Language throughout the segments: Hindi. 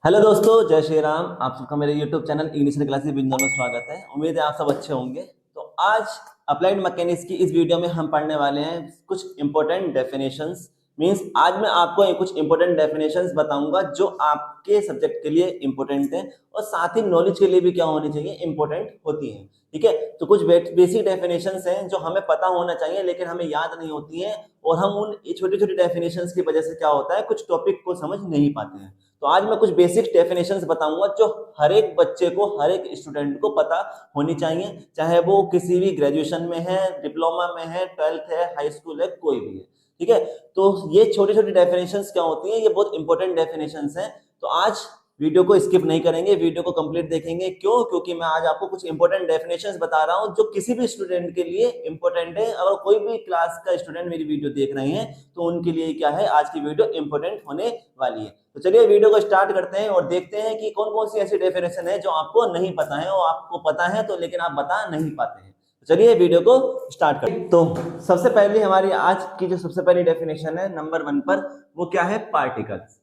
हेलो दोस्तों, जय श्री राम। आप सबका मेरे यूट्यूब चैनल इंग्लिश क्लासेस बिंदु में स्वागत है। उम्मीद है आप सब अच्छे होंगे। तो आज अप्लाइड मैकेनिक्स की इस वीडियो में हम पढ़ने वाले हैं कुछ इंपॉर्टेंट डेफिनेशंस। मींस आज मैं आपको कुछ इंपॉर्टेंट डेफिनेशंस बताऊंगा जो आपके सब्जेक्ट के लिए इंपॉर्टेंट हैं और साथ ही नॉलेज के लिए भी क्या होनी चाहिए, इंपॉर्टेंट होती हैं। ठीक है, तो कुछ बेसिक डेफिनेशंस हैं जो हमें पता होना चाहिए लेकिन हमें याद नहीं होती हैं, और हम उन छोटी छोटी डेफिनेशंस की वजह से क्या होता है, कुछ टॉपिक को समझ नहीं पाते हैं। तो आज मैं कुछ बेसिक डेफिनेशंस बताऊंगा जो हर एक बच्चे को, हर एक स्टूडेंट को पता होनी चाहिए, चाहे वो किसी भी ग्रेजुएशन में है, डिप्लोमा में है, ट्वेल्थ है, हाई स्कूल है, कोई भी है। ठीक है, तो ये छोटी छोटी डेफिनेशंस क्या होती हैं, ये बहुत इंपॉर्टेंट डेफिनेशंस हैं। तो आज वीडियो को स्किप नहीं करेंगे, वीडियो को कंप्लीट देखेंगे। क्यों? क्योंकि मैं आज आपको कुछ इंपॉर्टेंट डेफिनेशंस बता रहा हूं जो किसी भी स्टूडेंट के लिए इंपॉर्टेंट है। अगर कोई भी क्लास का स्टूडेंट मेरी वीडियो देख रहे हैं तो उनके लिए क्या है, आज की वीडियो इंपॉर्टेंट होने वाली है। तो चलिए वीडियो को स्टार्ट करते हैं और देखते हैं कि कौन कौन सी ऐसी डेफिनेशन है जो आपको नहीं पता है, और आपको पता है तो लेकिन आप बता नहीं पाते हैं। तो चलिए वीडियो को स्टार्ट करते हैं। तो सबसे पहले हमारी आज की जो सबसे पहली डेफिनेशन है नंबर 1 पर, वो क्या है? पार्टिकल्स।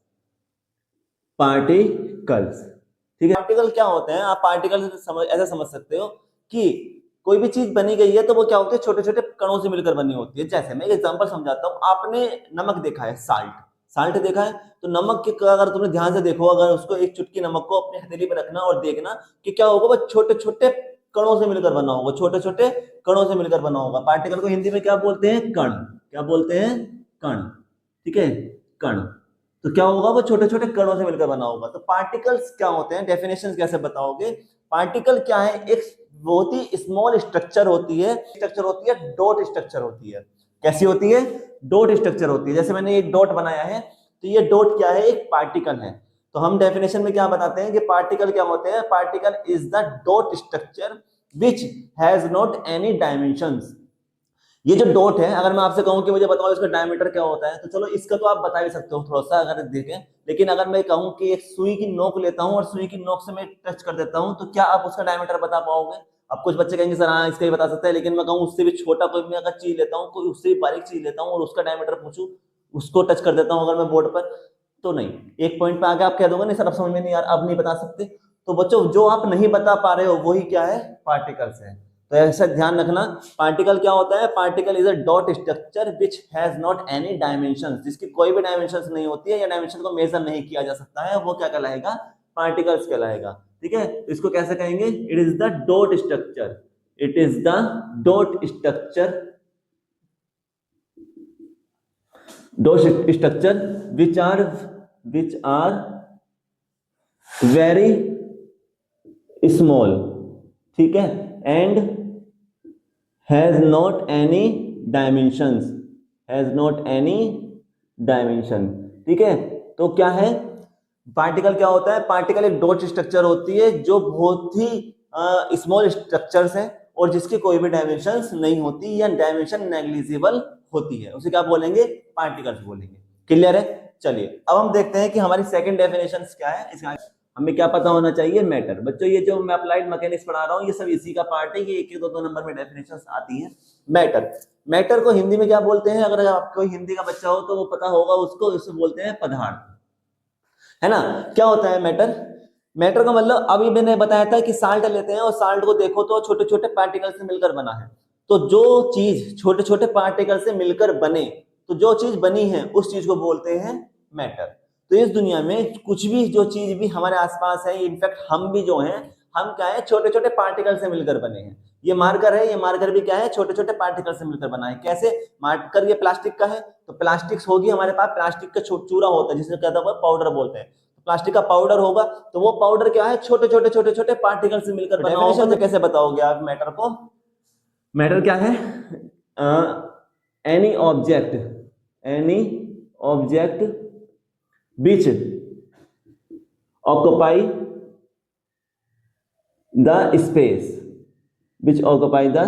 पार्टिकल्स, ठीक है। पार्टिकल क्या होते हैं? आप पार्टिकल ऐसा समझ सकते हो कि कोई भी चीज बनी गई है तो वो क्या होती है, छोटे छोटे कणों से मिलकर बनी होती है। जैसे मैं एक एग्जांपल समझाता हूँ। आपने नमक देखा है, साल्ट। साल्ट देखा है तो नमक के अगर तुमने ध्यान से देखो, अगर उसको एक चुटकी नमक को अपनी हथेली पे रखना और देखना कि क्या होगा, वो छोटे छोटे कणों से मिलकर बना होगा, छोटे छोटे कणों से मिलकर बना होगा। पार्टिकल को हिंदी में क्या बोलते हैं? कण। क्या बोलते हैं? कण। ठीक है, कण। तो क्या होगा, वो छोटे छोटे कणों से मिलकर बना होगा। तो पार्टिकल्स क्या होते हैं, डेफिनेशन कैसे बताओगे? पार्टिकल क्या है? एक बहुत ही स्मॉल स्ट्रक्चर होती है, डॉट स्ट्रक्चर होती है। कैसी होती है? डॉट स्ट्रक्चर होती है। जैसे मैंने एक डॉट बनाया है, तो ये डॉट क्या है? एक पार्टिकल है। तो हम डेफिनेशन में क्या बताते हैं कि पार्टिकल क्या होते हैं? Particle is the dot structure which has not any dimensions. ये जो डॉट है, अगर मैं आपसे कहूं कि मुझे बताओ इसका डायमीटर क्या होता है, तो चलो इसका तो आप बता ही सकते हो थोड़ा सा अगर देखें। लेकिन अगर मैं कहूं कि एक सुई की नोक लेता हूं और सुई की नोक से मैं टच कर देता हूं, तो क्या आप उसका डायमीटर बता पाओगे? अब कुछ बच्चे कहेंगे सर हाँ इसका ही बता सकते हैं, लेकिन मैं कहूं उससे भी छोटा कोई भी अगर चीज लेता हूं, कोई उससे भी बारीक चीज लेता हूं और उसका डायमीटर पूछूं, उसको टच कर देता हूं अगर मैं बोर्ड पर, तो नहीं। एक पॉइंट पे आके आप कह दोगे नहीं सर अब समझ में नहीं यार, अब नहीं बता सकते। तो बच्चों, जो आप नहीं बता पा रहे हो वही क्या है? पार्टिकल्स है। तो ऐसा ध्यान रखना। पार्टिकल क्या होता है? Particle is a dot structure which has not any dimension, जिसकी कोई भी डायमेंशन नहीं होती है या डायमेंशन को मेजर नहीं किया जा सकता है, वो क्या कहलाएगा? पार्टिकल्स कहलाएगा। ठीक है, इसको कैसे कहेंगे? It is the dot structure. It is the dot structure, dot structure which are very small. ठीक है, and has not any dimensions. Has not any dimension. ठीक है, तो क्या है? पार्टिकल क्या होता है? पार्टिकल एक डॉट स्ट्रक्चर होती है जो बहुत ही स्मॉल स्ट्रक्चर्स है और जिसकी कोई भी डायमेंशंस नहीं होती या डायमेंशन नेग्लिजिबल होती है, उसे क्या बोलेंगे? पार्टिकल्स बोलेंगे। क्लियर है? चलिए अब हम देखते हैं कि हमारी सेकंड डेफिनेशन क्या है। इसका हमें क्या पता होना चाहिए? मैटर। बच्चों, ये जो मैं अप्लाइड मैकेनिक्स पढ़ा रहा हूँ ये सब इसी का पार्ट है। ये एक एक दो नंबर में डेफिनेशंस आती हैं। मैटर। मैटर को हिंदी में क्या बोलते हैं? अगर आप कोई हिंदी का बच्चा हो तो वो पता होगा उसको, इससे बोलते हैं पदार्थ। है ना? क्या होता है मैटर? मैटर का मतलब अभी मैंने बताया था कि साल्ट लेते हैं और साल्ट को देखो तो छोटे छोटे पार्टिकल से मिलकर बना है। तो जो चीज छोटे छोटे पार्टिकल से मिलकर बने, तो जो चीज बनी है उस चीज को बोलते हैं मैटर। तो इस दुनिया में कुछ भी जो चीज भी हमारे आसपास है, इनफैक्ट हम भी जो हैं, हम क्या है? छोटे छोटे पार्टिकल से मिलकर बने हैं। ये मार्कर है, ये मार्कर भी क्या है? छोटे छोटे पार्टिकल से मिलकर बना है। कैसे? मार्कर ये प्लास्टिक का है तो प्लास्टिक होगी हमारे पास, प्लास्टिक का चूरा होता है जिसे कहता है पाउडर बोलते हैं। प्लास्टिक का पाउडर होगा तो वो पाउडर क्या है? छोटे छोटे छोटे छोटे पार्टिकल से मिलकर बना होगा। तो कैसे बताओगे आप मैटर को? मैटर क्या है? Any object, any object which occupy the space, which occupy the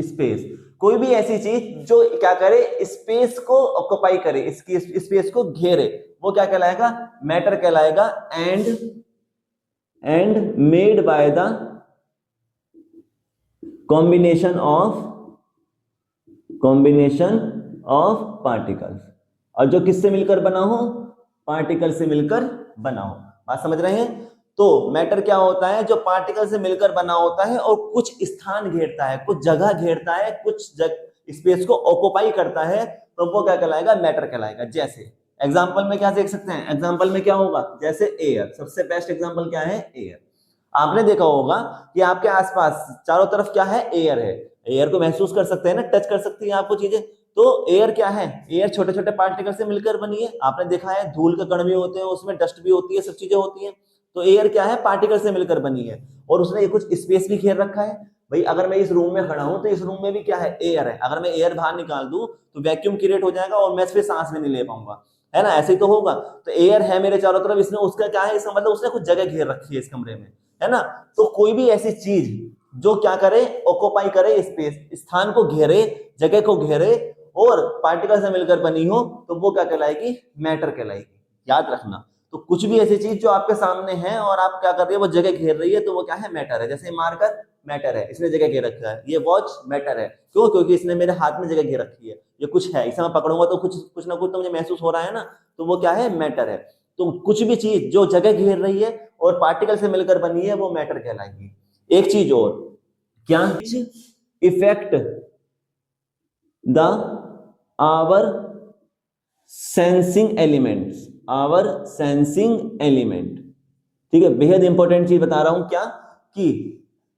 space. कोई भी ऐसी चीज जो क्या करे? स्पेस को ऑक्युपाई करे, इसकी स्पेस को घेरे, वो क्या कहलाएगा? मैटर कहलाएगा। And made by the combination of particles. और जो किससे मिलकर बना हो? पार्टिकल से मिलकर बना हो। बात समझ रहे हैं? तो मैटर क्या होता है? जो पार्टिकल से मिलकर बना होता है और कुछ स्थान घेरता है, कुछ जगह घेरता है, कुछ स्पेस को ऑक्युपाई करता है, तो वो क्या कहलाएगा? मैटर कहलाएगा। जैसे एग्जाम्पल में क्या देख सकते हैं? एग्जाम्पल में क्या होगा? जैसे एयर, सबसे बेस्ट एग्जाम्पल क्या है? एयर। आपने देखा होगा कि आपके आसपास चारों तरफ क्या है? एयर है। एयर को महसूस कर सकते हैं ना, टच कर सकती है आपको चीजें। तो एयर क्या है? एयर छोटे छोटे पार्टिकल से मिलकर बनी है। आपने देखा है धूल के कण भी होते हैं, उसमें डस्ट भी होती है, सब चीजें होती हैं। तो एयर क्या है? पार्टिकल से मिलकर बनी है, और उसने ये कुछ स्पेस भी घेर रखा है। भाई अगर मैं इस रूम में खड़ा हूं तो इस रूम में भी क्या है? एयर है। अगर मैं एयर बाहर निकाल दूं तो वैक्यूम क्रिएट हो जाएगा और मैं फिर सांस भी नहीं ले पाऊंगा, है ना? ऐसे ही तो होगा। तो एयर है मेरे चारों तरफ, इसने उसका क्या है? इसका मतलब उसने कुछ जगह घेर रखी है इस कमरे में, है ना? तो कोई भी ऐसी चीज जो क्या करे? ऑक्युपाई करे स्पेस, स्थान को घेरे, जगह को घेरे, और पार्टिकल से मिलकर बनी हो, तो वो क्या कहलाएगी? मैटर कहलाएगी। याद रखना। तो कुछ भी ऐसी चीज जो आपके सामने है और आप क्या कर रही है? वो जगह घेर रही है, तो वो क्या है? मैटर है। जैसे मार्कर मैटर है, इसने जगह घेर रखा है। ये वॉच मैटर है, क्यों? क्योंकि इसने मेरे हाथ में जगह घेर रखी है। ये कुछ है, इसे मैं पकड़ूंगा तो कुछ ना कुछ तो मुझे महसूस हो रहा है ना, तो वो क्या है? मैटर है। तो कुछ भी चीज जो जगह घेर रही है और पार्टिकल से मिलकर बनी है, वो मैटर कहलाएगी। एक चीज और, क्या? Effect the our sensing elements, our sensing element. ठीक है, बेहद इंपॉर्टेंट चीज बता रहा हूं। क्या? कि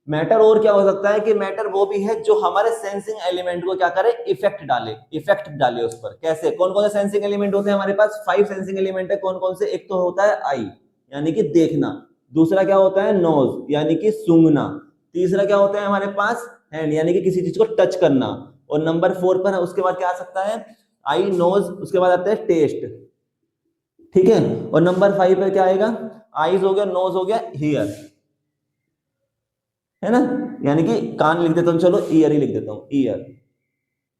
मैटर और क्या हो सकता है? कि मैटर वो भी है जो हमारे सेंसिंग एलिमेंट को क्या करे? इफेक्ट डाले, इफेक्ट डाले उस पर। कैसे? कौन कौन से सेंसिंग एलिमेंट होते हैं हमारे पास? 5 सेंसिंग एलिमेंट है। कौन कौन से? एक तो होता है आई, यानी कि देखना। दूसरा क्या होता है? नोज, यानी कि सूंघना। तीसरा क्या होता है हमारे पास? हैंड, यानी कि किसी चीज को टच करना। और नंबर 4 पर उसके बाद क्या आ सकता है? आई, नोज, उसके बाद आता है टेस्ट। ठीक है, और नंबर 5 पर क्या आएगा? आईज हो गया, नोज हो गया, हियर, है ना? यानी कि कान लिख देता हूं, चलो ईयर ही लिख देता हूं, ईयर।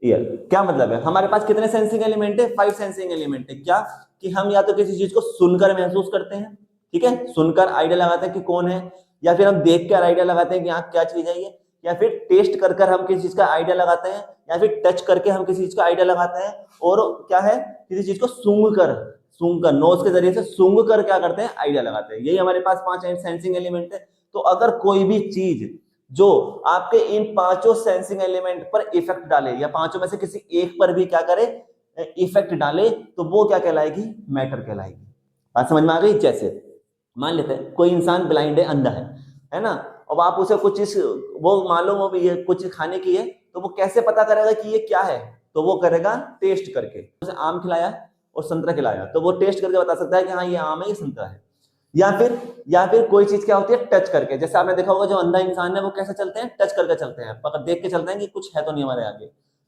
ईयर क्या मतलब है? हमारे पास कितने सेंसिंग एलिमेंट है? 5 सेंसिंग एलिमेंट है। क्या? कि हम या तो किसी चीज को सुनकर महसूस करते हैं, ठीक है, सुनकर आइडिया लगाते हैं कि कौन है, या फिर हम देख कर आइडिया लगाते हैं कि हाँ क्या चीज है ये, या फिर टेस्ट कर कर हम किसी चीज का आइडिया लगाते हैं, या फिर टच करके हम किसी चीज का आइडिया लगाते हैं, और क्या है? किसी चीज को सूंघ कर नोज के जरिए से सूंघ कर क्या करते हैं? आइडिया लगाते हैं। यही हमारे पास 5 सेंसिंग एलिमेंट है। तो अगर कोई भी चीज जो आपके इन पांचों सेंसिंग एलिमेंट पर इफेक्ट डाले, या पांचों में से किसी एक पर भी क्या करे? इफेक्ट डाले, तो वो क्या कहलाएगी? मैटर कहलाएगी। बात समझ में आ गई? जैसे मान लेते हैं कोई इंसान ब्लाइंड है, अंधा है ना? अब आप उसे कुछ चीज, वो मान लो वो ये कुछ खाने की है, तो वो कैसे पता करेगा कि ये क्या है? तो वो करेगा टेस्ट करके। उसे आम खिलाया और संतरा खिलाया, तो वो टेस्ट करके बता सकता है कि हाँ ये आम है, ये संतरा है। या फिर कोई चीज क्या होती है? टच करके। जैसे आपने देखा होगा जो अंधा इंसान है वो कैसे चलते हैं? टच करके चलते हैं, पकड़ देख के चलते हैं कि कुछ है तो नहीं हमारे आगे।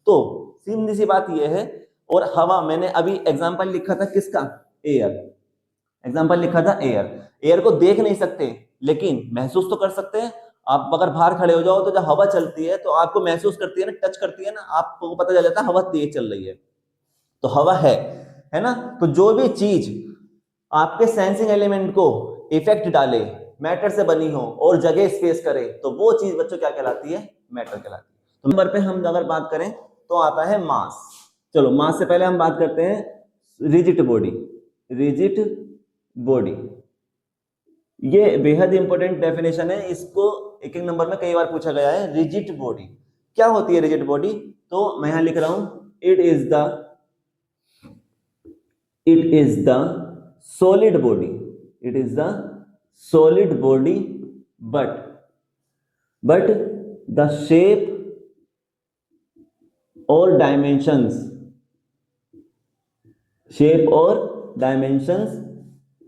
तो सीधी सी बात ये है। और हवा, मैंने अभी एग्जांपल लिखा था किसका? एयर। एग्जांपल लिखा था एयर। एयर को देख नहीं सकते, लेकिन महसूस तो कर सकते हैं। आप अगर बाहर खड़े हो जाओ तो जब हवा चलती है तो आपको महसूस करती है ना, टच करती है ना, आपको पता चल जाता है हवा तेज चल रही है, तो हवा है ना? तो जो भी चीज आपके सेंसिंग एलिमेंट को इफेक्ट डाले, मैटर से बनी हो और जगह स्पेस करे, तो वो चीज बच्चों क्या कहलाती है? मैटर कहलाती है। तो नंबर पे हम अगर बात करें तो आता है मास। चलो मास से पहले हम बात करते हैं रिजिड बॉडी। रिजिड बॉडी ये बेहद इंपॉर्टेंट डेफिनेशन है, इसको एक एक नंबर में कई बार पूछा गया है। रिजिड बॉडी क्या होती है? रिजिड बॉडी, तो मैं यहां लिख रहा हूं, it is the solid body, it is the solid body, but the shape or dimensions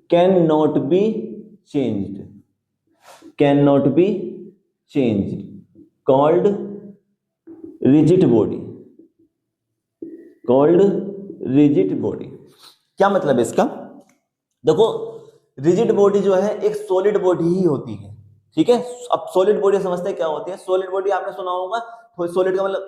cannot be changed, called rigid body। क्या मतलब है इसका? देखो, रिजिड बॉडी जो है एक सॉलिड बॉडी ही होती है, ठीक है। अब सॉलिड बॉडी समझते हैं क्या होती है। सॉलिड बॉडी आपने सुना होगा, सॉलिड का मतलब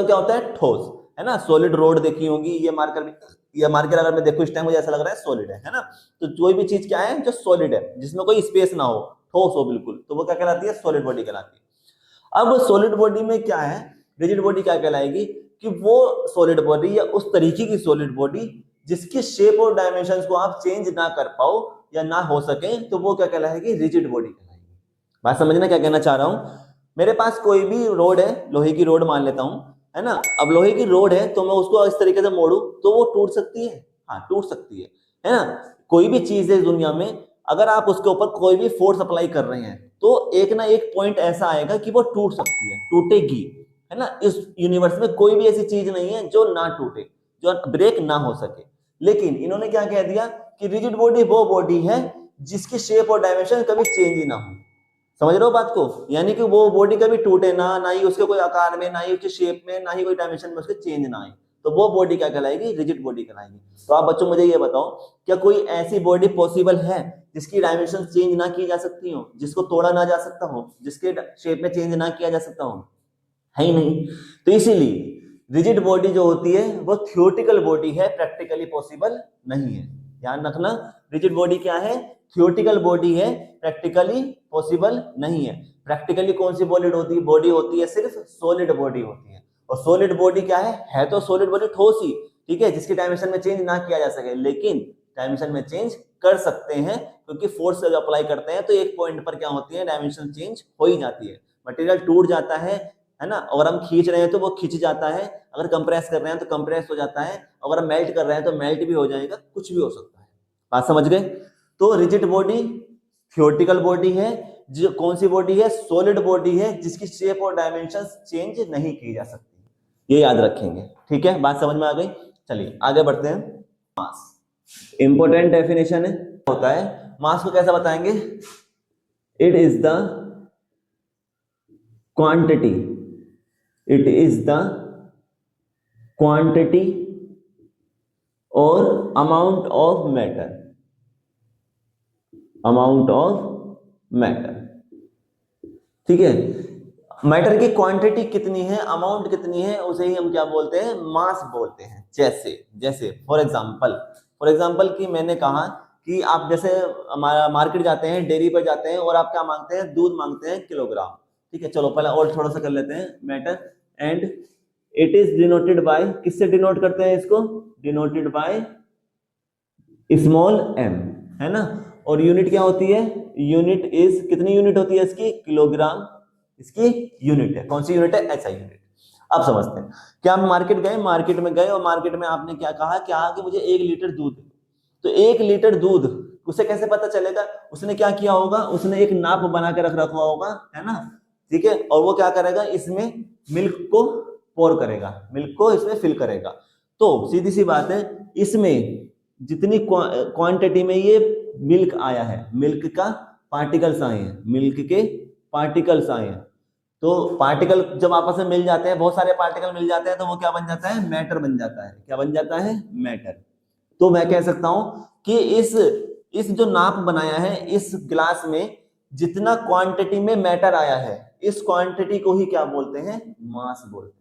क्या होता है? ठोस, है ना? सॉलिड रोड देखी होगी, ये मार्कर अगर मैं देखूं इस टाइम मुझे ऐसा लग रहा है सॉलिड है ना? तो कोई भी चीज क्या है जो सॉलिड है, जिसमें कोई स्पेस ना हो, ठोस हो बिल्कुल, तो वो क्या कहलाती है? सॉलिड बॉडी कहलाती है। अब सॉलिड बॉडी में क्या है? रिजिड बॉडी क्या कहलाएगी? कि वो सॉलिड बॉडी या उस तरीके की सॉलिड बॉडी जिसकी शेप और डायमेंशंस को आप चेंज ना कर पाओ या ना हो सके, तो वो क्या कहलाएगी, रिजिड बॉडी कहलाएगी। बात समझना क्या कहना चाह रहा हूं। मेरे पास कोई भी रोड है, लोहे की रोड मान लेता हूं, है ना। अब लोहे की रोड है तो मैं उसको इस तरीके से मोड़ू तो वो टूट सकती है, हाँ टूट सकती है ना। कोई भी चीज है दुनिया में, अगर आप उसके ऊपर कोई भी फोर्स अप्लाई कर रहे हैं तो एक ना एक पॉइंट ऐसा आएगा कि वो टूट सकती है, टूटेगी, है ना। इस यूनिवर्स में कोई भी ऐसी चीज नहीं है जो ना टूटे, जो ब्रेक ना हो सके। लेकिन इन्होंने क्या कह दिया कि रिजिड बॉडी वो बॉडी है जिसकी शेप और डायमेंशन कभी चेंज ही ना हो। समझ रहे हो बात को, यानी कि वो बॉडी कभी टूटे ना ही उसके कोई आकार में, ना ही उसके शेप में, ना ही कोई डायमेंशन में उसके चेंज ना आए, तो वो बॉडी क्या कहलाएगी, रिजिड बॉडी कहलाएगी। तो आप बच्चों मुझे ये बताओ, क्या कोई ऐसी बॉडी पॉसिबल है जिसकी डायमेंशन चेंज ना की जा सकती हो, जिसको तोड़ा ना जा सकता हो, जिसके शेप में चेंज ना किया जा सकता हो, है ही नहीं। तो इसीलिए रिजिड बॉडी जो होती है वो थियोरेटिकल बॉडी है, प्रैक्टिकली पॉसिबल नहीं है। ध्यान रखना, रिजिड बॉडी क्या है, थियोरेटिकल बॉडी है, प्रैक्टिकली पॉसिबल नहीं है। प्रैक्टिकली कौन सी बॉडी होती है, सिर्फ सॉलिड बॉडी होती है। और सॉलिड बॉडी क्या है तो सॉलिड बॉडी ठोस ही, ठीक है, जिसकी डायमेंशन में चेंज ना किया जा सके, लेकिन डायमेंशन में चेंज कर सकते हैं, क्योंकि फोर्स जब अप्लाई करते हैं तो एक पॉइंट पर क्या होती है, डायमेंशन चेंज हो ही जाती है। मटेरियल टूट जाता है ना। अगर हम खींच रहे हैं तो वो खिंच जाता है, अगर कंप्रेस कर रहे हैं तो कंप्रेस हो जाता है, अगर हम मेल्ट कर रहे हैं तो मेल्ट भी हो जाएगा, कुछ भी हो सकता है। बात समझ गए। तो रिजिड बॉडी थियोरेटिकल बॉडी है, जो कौन सी बॉडी है, सॉलिड बॉडी है, जिसकी शेप और डायमेंशंस चेंज नहीं की जा सकती, ये याद रखेंगे, ठीक है। बात समझ में आ गई। चलिए आगे बढ़ते हैं। मास इंपॉर्टेंट डेफिनेशन है, होता है मास को कैसा बताएंगे, it is the quantity, it is the quantity or amount of matter, ठीक है। मैटर की क्वांटिटी कितनी है, अमाउंट कितनी है, उसे ही हम क्या बोलते हैं, मास बोलते हैं। जैसे फॉर एग्जांपल कि मैंने कहा कि आप जैसे मार्केट जाते हैं, डेयरी पर जाते हैं और आप क्या मांगते हैं, दूध मांगते हैं किलोग्राम, ठीक है। चलो पहले और थोड़ा सा कर लेते हैं, matter and it is denoted by, किससे डिनोट करते हैं इसको, डिनोटेड बाय स्मॉल m, है ना। और यूनिट क्या होती है, यूनिट इज, कितनी यूनिट होती है इसकी, किलोग्राम इसकी यूनिट है। कौन सी यूनिट है, SI यूनिट। अब समझते हैं, क्या हम मार्केट में गए और मार्केट में आपने क्या कहा कि मुझे 1 लीटर दूध, तो 1 लीटर दूध उसे कैसे पता चलेगा, उसने क्या किया होगा, उसने एक नाप बना के रखा होगा, है ना, ठीक है। और वो क्या करेगा, इसमें मिल्क को पोर करेगा, मिल्क को इसमें फिल करेगा। तो सीधी सी बात है, इसमें जितनी क्वांटिटी में ये मिल्क आया है, मिल्क का पार्टिकल्स आए हैं, मिल्क के पार्टिकल्स आए हैं, तो पार्टिकल जब आपस में मिल जाते हैं, बहुत सारे पार्टिकल मिल जाते हैं, तो वो क्या बन जाता है, मैटर बन जाता है। क्या बन जाता है, मैटर। तो मैं कह सकता हूं कि इस जो नाप बनाया है, इस ग्लास में जितना क्वांटिटी में मैटर आया है, इस क्वांटिटी को ही क्या बोलते हैं, मास बोलते हैं।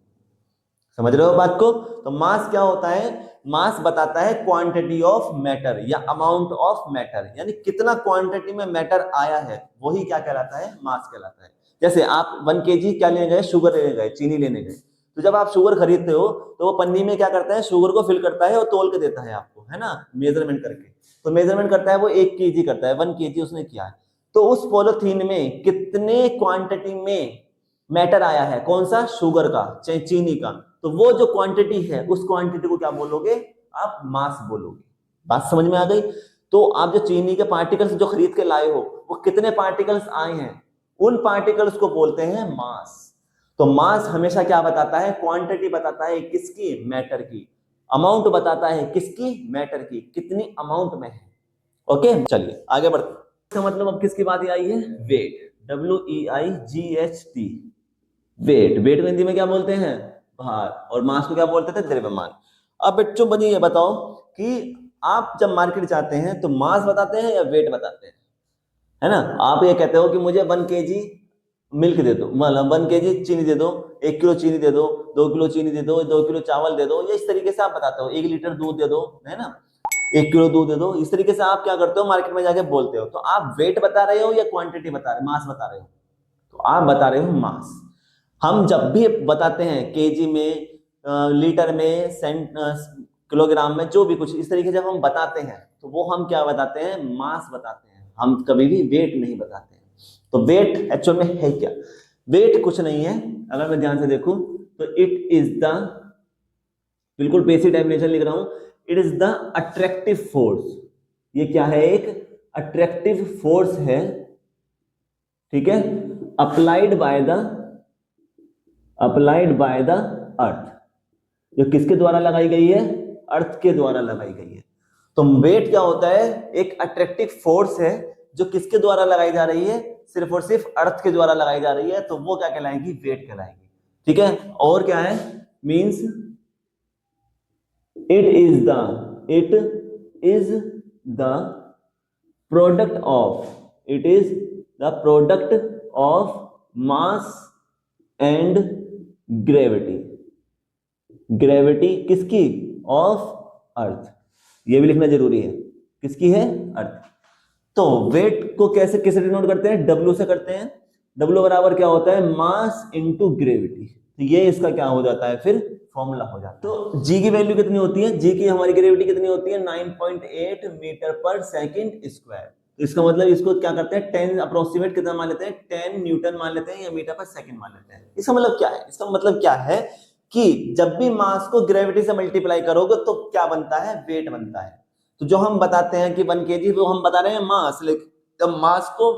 समझ रहे हो बात को। तो मास क्या होता है, मास बताता है क्वांटिटी ऑफ मैटर या अमाउंट ऑफ मैटर, यानी कितना क्वांटिटी में मैटर आया है, वही क्या कहलाता है, मास कहलाता है। जैसे आप 1 kg क्या लेने गए, शुगर लेने गए, चीनी लेने गए, तो जब आप शुगर खरीदते हो तो वो पन्नी में क्या करता है, शुगर को फिल करता है और तोल के देता है आपको, है ना, मेजरमेंट करके। तो मेजरमेंट करता है वो 1 kg करता है, 1 kg उसने किया है। तो उस पॉलिथीन में कितने क्वांटिटी में मैटर आया है, कौन सा, शुगर का, चाहे चीनी का, तो वो जो क्वांटिटी है, उस क्वांटिटी को क्या बोलोगे, आप मास बोलोगे। बात समझ में आ गई। तो आप जो चीनी के पार्टिकल्स जो खरीद के लाए हो, वो कितने पार्टिकल्स आए हैं, उन पार्टिकल्स को बोलते हैं मास। तो मास हमेशा क्या बताता है, क्वांटिटी बताता है, किसकी, मैटर की। अमाउंट बताता है, किसकी, मैटर की, कितनी अमाउंट में है। ओके, चलिए आगे बढ़ते हैं। इसका मतलब अब किसकी बात आई है, वेट, WEIGHT, वेट को हिंदी में क्या बोलते हैं, भार, और मास को क्या बोलते थे, द्रव्यमान। अब बच्चों मुझे ये बताओ कि आप जब मार्केट जाते हैं तो मास बताते हैं या वेट बताते हैं, है ना। आप ये कहते हो कि मुझे 1 kg मिल्क दे दो, मतलब 1 kg चीनी दे दो, 1 किलो चीनी दे दो, 2 किलो चीनी दे दो, 2 किलो चावल दे दो, ये इस तरीके से आप बताते हो। 1 लीटर दूध दे दो, है ना, 1 किलो दूध दे दो, इस तरीके से आप क्या करते हो, मार्केट में जाके बोलते हो। तो आप वेट बता रहे हो या क्वांटिटी बता रहे हो, मास बता रहे हो, तो आप बता रहे हो मास। हम जब भी बताते हैं केजी में, लीटर में, किलोग्राम में, जो भी कुछ इस तरीके जब हम बताते हैं तो वो हम क्या बताते हैं, मास बताते हैं, हम कभी भी वेट नहीं बताते हैं। तो वेट एक्चुअल में है क्या, वेट कुछ नहीं है, अगर मैं ध्यान से देखूं तो इट इज द, बिल्कुल बेसिक डेफिनेशन लिख रहा हूं, it is the attractive force. ये क्या है, एक अट्रैक्टिव फोर्स है, ठीक है, अप्लाइड बाय द अर्थ, जो किसके द्वारा लगाई गई है, अर्थ के द्वारा लगाई गई है। तो वेट क्या होता है, एक अट्रैक्टिव फोर्स है जो किसके द्वारा लगाई जा रही है, सिर्फ और सिर्फ अर्थ के द्वारा लगाई जा रही है, तो वो क्या कहलाएगी, वेट कहलाएगी, ठीक है। और क्या है, means it is the product of mass and gravity किसकी, ऑफ अर्थ, ये भी लिखना जरूरी है, किसकी है, अर्थ। तो वेट को किसे डिनोट करते हैं, डब्ल्यू से करते हैं। डब्ल्यू बराबर क्या होता है, मास इंटू ग्रेविटी, तो ये इसका क्या हो जाता है, फिर फॉर्मूला हो जाता है। तो जी की वैल्यू कितनी होती है, जी की हमारी ग्रेविटी कितनी होती है, 9.8 मीटर पर सेकंड स्क्वायर। तो इसका मतलब इसको क्या करते हैं, 10 अप्रोक्सीमेट कितना मान लेते हैं, 10 न्यूटन मान लेते हैं या मीटर पर सेकंड मान लेते हैं। इसका मतलब क्या है, इसका मतलब क्या है कि जब भी मास को ग्रेविटी से मल्टीप्लाई करोगे तो क्या बनता है, वेट बनता है। तो जो हम बताते हैं कि 1 kg, वो हम बता रहे हैं मास, लेकिन जब मास को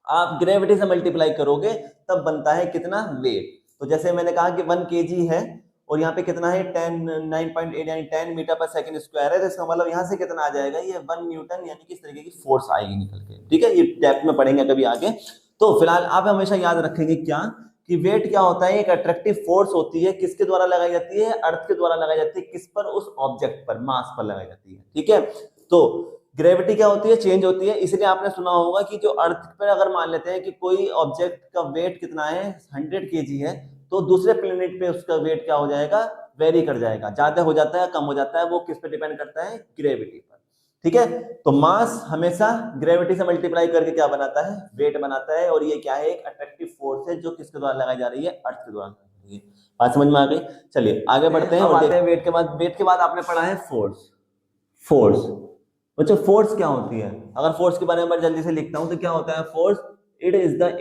आप ग्रेविटी से मल्टीप्लाई करोगे तब बनता है कितना, वेट। तो जैसे मैंने कहा कि 1 kg है और यहाँ पे कितना है, 9.8 यानी 10 मीटर पर सेकंड स्क्वायर है, तो इसका मतलब यहाँ से कितना आ जाएगा, ये 1 न्यूटन यानी कि इस तरीके की फोर्स आएगी निकल के, ठीक है। ये डेप्थ में पढ़ेंगे कभी आगे। तो फिलहाल आप हमेशा याद रखेंगे क्या, कि वेट क्या होता है, एक अट्रैक्टिव फोर्स होती है, किसके द्वारा लगाई जाती है, अर्थ के द्वारा लगाई जाती है, किस पर, उस ऑब्जेक्ट पर, मास पर लगाई जाती है, ठीक है। तो ग्रेविटी क्या होती है, चेंज होती है, इसलिए आपने सुना होगा कि जो अर्थ पर अगर मान लेते हैं कि कोई ऑब्जेक्ट का वेट कितना है, 100 kg है, तो दूसरे प्लेनेट पे उसका वेट क्या हो जाएगा, वेरी कर जाएगा, ज्यादा हो जाता है, कम हो जाता है, वो किस पे डिपेंड करता है, ग्रेविटी पर, ठीक है। तो मास हमेशा ग्रेविटी से मल्टीप्लाई करके क्या बनाता है, वेट बनाता है, और ये क्या है, एक अट्रैक्टिव फोर्स है जो किसके द्वारा लगाई जा रही है, अर्थ के द्वारा लगाई जा रही है। बात समझ में आ गई, चलिए आगे बढ़ते हैं और देखते हैं वेट के बाद। वेट के बाद आपने पढ़ा है फोर्स। बच्चों फोर्स क्या होती है, अगर फोर्स के बारे में जल्दी से लिखता हूं तो क्या होता है force, it is the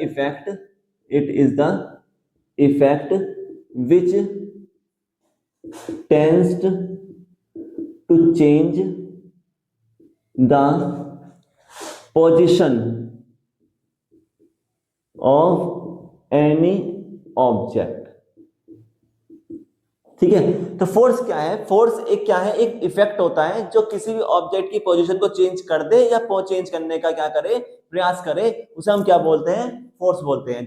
effect which tends to change the position of any object, ठीक है। तो फोर्स क्या है, फोर्स एक क्या है, एक इफेक्ट होता है जो किसी भी ऑब्जेक्ट की पोजीशन को चेंज कर दे या चेंज करने का क्या करे, प्रयास करे, उसे हम क्या बोलते हैं, फोर्स बोलते हैं।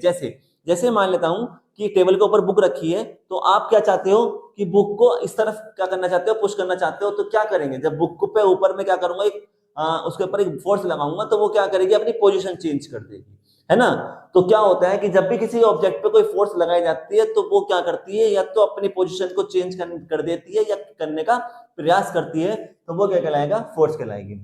जैसे मान लेता हूं कि टेबल के ऊपर बुक रखी है, तो आप क्या चाहते हो कि बुक को इस तरफ क्या करना चाहते हो, पुश करना चाहते हो, तो क्या करेंगे, जब बुक पे ऊपर में क्या करूंगा, उसके ऊपर एक फोर्स लगाऊंगा, तो वो क्या करेगी, अपनी पोजीशन चेंज कर देगी, है ना। तो क्या होता है कि जब भी किसी ऑब्जेक्ट पे कोई फोर्स लगाई जाती है तो वो क्या करती है, या तो अपनी पोजीशन को चेंज कर देती है या करने का प्रयास करती है, तो वो क्या कहलाएगा, फोर्स कहलाएगी।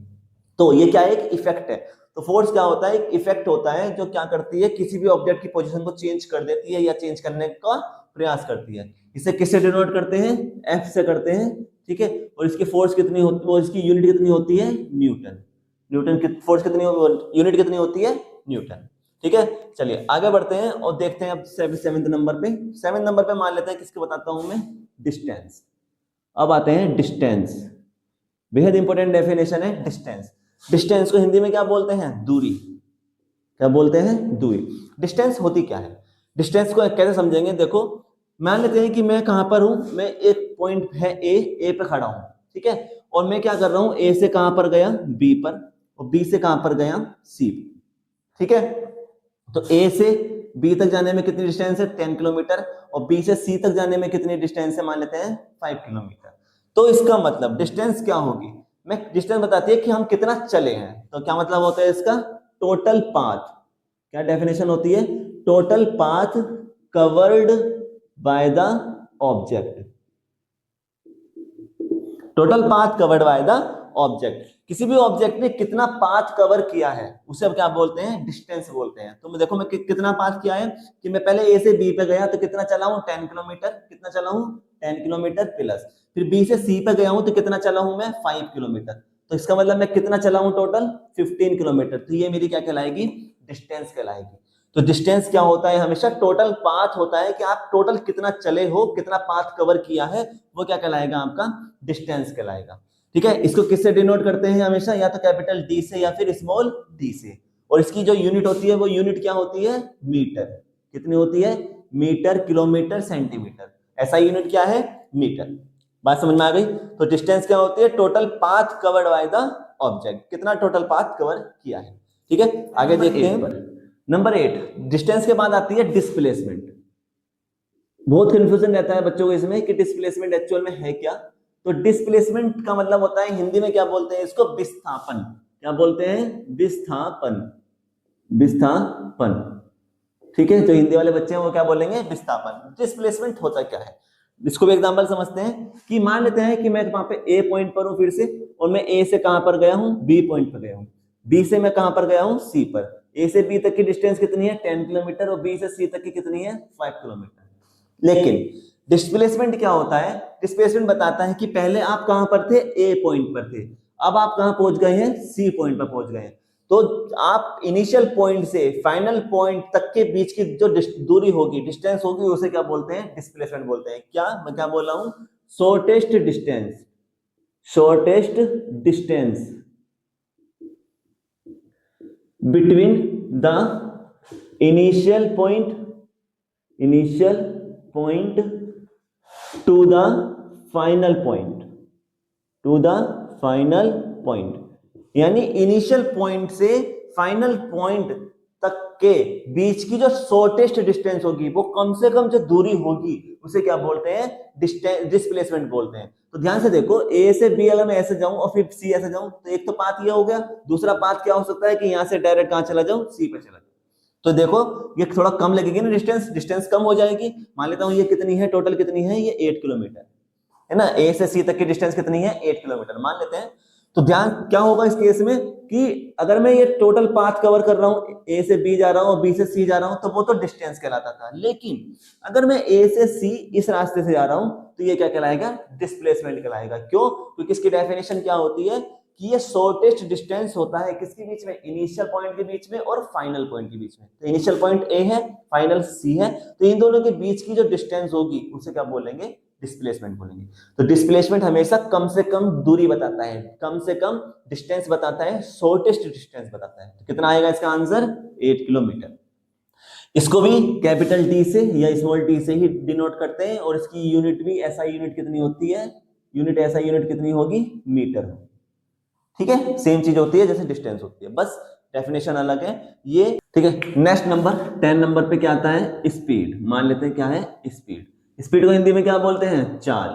तो ये क्या है, एक इफेक्ट है। तो फोर्स क्या होता है, एक इफेक्ट होता है जो क्या करती है, किसी भी ऑब्जेक्ट की पोजीशन को चेंज कर देती है या चेंज करने का प्रयास करती है। इसे किससे डिनोट करते हैं, एफ से करते हैं, ठीक है। और इसकी फोर्स कितनी होती है, इसकी यूनिट कितनी होती है, न्यूटन की फोर्स कितनी, यूनिट कितनी होती है, न्यूटन, ठीक है। चलिए आगे बढ़ते हैं और देखते हैं अब 7th नंबर पे। 7th नंबर पे मान लेते हैं, किसके बताता हूं मैं, डिस्टेंस। अब आते हैं डिस्टेंस, बेहद इंपॉर्टेंट डेफिनेशन है डिस्टेंस। डिस्टेंस को हिंदी में क्या बोलते हैं, दूरी, क्या बोलते हैं, दूरी। डिस्टेंस होती क्या है, डिस्टेंस को कैसे समझेंगे, देखो मान लेते हैं कि मैं कहां पर हूं, मैं एक पॉइंट है ए पे खड़ा हूं, ठीक है, और मैं क्या कर रहा हूं, ए से कहां पर गया, बी पर, और बी से कहां पर गया, सी, ठीक है। तो ए से बी तक जाने में कितनी डिस्टेंस है, 10 किलोमीटर, और बी से सी तक जाने में कितनी डिस्टेंस है, मान लेते हैं 5 किलोमीटर। तो इसका मतलब डिस्टेंस क्या होगी, मैं डिस्टेंस बताती है कि हम कितना चले हैं, तो क्या मतलब होता है इसका, टोटल पाथ, क्या डेफिनेशन होती है, total path covered by the object, total path covered by the object. किसी भी ऑब्जेक्ट ने कितना पाथ कवर किया है उसे अब क्या बोलते हैं, डिस्टेंस बोलते हैं। तो मैं देखो मैं कितना पाथ किया है, कि मैं पहले ए से बी पे गया तो कितना चला हूं, 10 किलोमीटर, कितना चला हूं, 10 किलोमीटर प्लस, फिर बी से सी पे गया हूं तो कितना चला हूं मैं 5 किलोमीटर, तो इसका मतलब मैं कितना चला हूं टोटल 15 किलोमीटर, तो ये मेरी क्या कहलाएगी डिस्टेंस कहलाएगी। तो डिस्टेंस क्या होता है हमेशा टोटल पाथ होता है कि आप टोटल कितना चले हो, कितना पाथ कवर किया है, वो क्या कहलाएगा आपका डिस्टेंस कहलाएगा। ठीक है, इसको किससे डिनोट करते हैं हमेशा, या तो कैपिटल डी से या फिर स्मॉल डी से, और इसकी जो यूनिट होती है वो यूनिट क्या होती है मीटर। कितनी होती है मीटर, किलोमीटर, सेंटीमीटर, ऐसा यूनिट क्या है मीटर। बात समझ में आ गई। तो डिस्टेंस क्या होती है total path covered by the object, कितना टोटल पाथ कवर किया है। ठीक है, आगे देखते हैं नंबर 8। डिस्टेंस के बाद आती है डिस्प्लेसमेंट। बहुत कंफ्यूजन रहता है बच्चों को इसमें कि डिस्प्लेसमेंट एक्चुअल में है क्या। तो डिस्प्लेसमेंट का मतलब होता है हिंदी में क्या बोलते हैं इसको विस्थापन। क्या बोलते हैं विस्थापन, विस्थापन। ठीक है, जो हिंदी वाले बच्चे हैं वो क्या बोलेंगे विस्थापन। डिस्प्लेसमेंट होता क्या है इसको भी एग्जांपल समझते हैं कि मान लेते हैं कि मैं वहां पे ए पॉइंट पर हूं फिर से, और मैं ए से कहां पर गया हूं बी पॉइंट पर गया हूं, बी से मैं कहां पर गया हूं सी पर। ए से बी तक की डिस्टेंस कितनी है 10 किलोमीटर और बी से सी तक की कितनी है 5 किलोमीटर। लेकिन डिस्प्लेसमेंट क्या होता है, डिस्प्लेसमेंट बताता है कि पहले आप कहां पर थे ए पॉइंट पर थे, अब आप कहां पहुंच गए हैं सी पॉइंट पर पहुंच गए हैं। तो आप इनिशियल पॉइंट से फाइनल पॉइंट तक के बीच की जो दूरी होगी डिस्टेंस होगी उसे क्या बोलते हैं डिस्प्लेसमेंट बोलते हैं। क्या मैं क्या बोल रहा हूं shortest distance, shortest distance between the initial point to the final point, to the final point. यानी इनिशियल पॉइंट से फाइनल पॉइंट तक के बीच की जो शॉर्टेस्ट डिस्टेंस होगी, वो कम से कम जो दूरी होगी उसे क्या बोलते हैं डिस्प्लेसमेंट बोलते हैं। तो ध्यान से देखो ए से बी अगर मैं ऐसे जाऊं और फिर सी ऐसे जाऊं तो एक तो पाथ ये हो गया, दूसरा पाथ क्या हो सकता है कि यहां से डायरेक्ट कहां चला जाऊं सी पे चला जाऊं। तो देखो ये थोड़ा कम लगेगी ना डिस्टेंस, डिस्टेंस कम हो जाएगी। मान लेता हूं ये कितनी है टोटल कितनी है ये 8 किलोमीटर है ना, ए से सी तक की डिस्टेंस कितनी है 8 किलोमीटर मान लेते हैं। तो ध्यान क्या होगा इस केस में कि अगर मैं ये टोटल पाथ कवर कर रहा हूं ए से बी जा रहा हूं और बी से सी जा रहा हूं तो वो तो डिस्टेंस कहलाता था, लेकिन अगर मैं ए से सी इस रास्ते से जा रहा हूं तो ये क्या कहलाएगा डिस्प्लेसमेंट कहलाएगा। क्यों, क्योंकि इसकी डेफिनेशन क्या होती है कि ये शॉर्टेस्ट डिस्टेंस होता है किसके बीच में इनिशियल पॉइंट के बीच में और फाइनल पॉइंट के बीच में। तो इनिशियल पॉइंट ए है फाइनल सी है, तो इन दोनों के बीच की जो डिस्टेंस होगी उसे क्या बोलेंगे डिस्प्लेसमेंट बोलेंगे। तो डिस्प्लेसमेंट हमेशा कम से कम दूरी बताता है, कम से कम डिस्टेंस बताता है, शॉर्टेस्ट डिस्टेंस बताता है। तो कितना आएगा इसका आंसर 8 किलोमीटर। इसको भी कैपिटल टी से या स्मॉल टी से ही डिनोट करते हैं, और इसकी यूनिट भी ऐसा यूनिट कितनी होती है यूनिट ऐसा यूनिट कितनी होगी मीटर। ठीक है, सेम चीज होती है जैसे डिस्टेंस होती है, बस डेफिनेशन अलग है ये। ठीक है, नेक्स्ट नंबर 10 नंबर पे क्या आता है स्पीड। मान लेते हैं क्या है स्पीड। स्पीड को हिंदी में क्या बोलते हैं चाल।